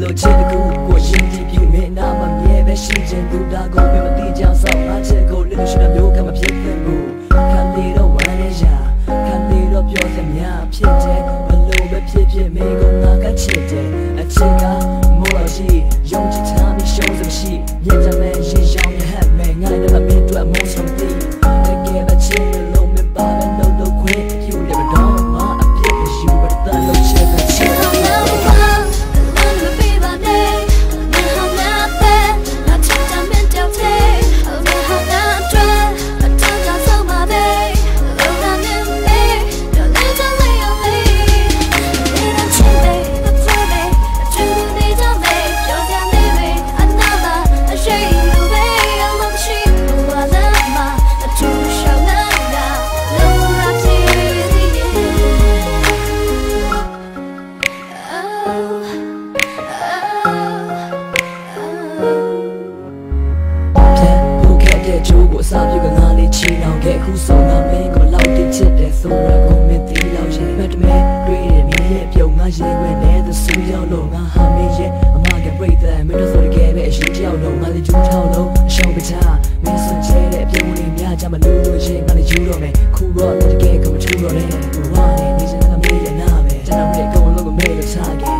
လို့ချစ်တကူကိုရင်ကြည့်ပြမင်းနာမမြဲပဲရှိချင်သူဒါကိုပဲမသိကြဆောင်ငါချစ်ကိုလင်းရှိတဲ့မျိုးကမဖြစ်သင့်ဘူးခါလေးတော့ဝမ်းနေရခါလေးတော့ပြောစမြဖြစ်တယ်ဘလို့ပဲဖြစ်မင်းကငါကချစ်တယ်အချစ်ကမောရှိယုံကြည်ထားပြီးရှုံးစမရှိညစ်တဲ့မဲရေရောင်ရဟတ်မဲငါလည်းမင်းတို့အမိုးဆုံးသည်တကယ်ပဲချစ်လို့မပါပဲလို့ခွင့်ယူတယ်တော့မအပြစ်မရှိဘူးတန်လို့ချစ်တဲ့ချစ်ကျိုးကိုအစားပြုကငါလေးချီလောင်ခဲ့အခုဆုံးငါမင်းကိုလောက်တိချစ်တယ်ဆိုရကုန်မင်းတီးလောက်ရဲ့မတ်တမဲတွေ့တယ်မင်းရဲ့ပြုံငါရေခွဲနဲ့သူစူးရောက်လို့ငါဟာမင်းရဲ့အမကပြိတ်တယ်မင်းတို့ဆိုတကယ်ပဲအရှိတယောက်လုံးငါလေးကျူးထောက်လုံးအရှောင်းပချမင်းစွန်ချဲတဲ့အပြုံးလေးများကြမလို့လို့ရဲ့ငါလေးယူတော့မယ်ခုတော့တကယ်ကိုမထူတော့နဲ့ဝါနေနေစင်ကမင်းရဲ့နာပဲကျွန်တော်ရဲ့ကောင်းလို့ကိုမဲလို့စားခဲ့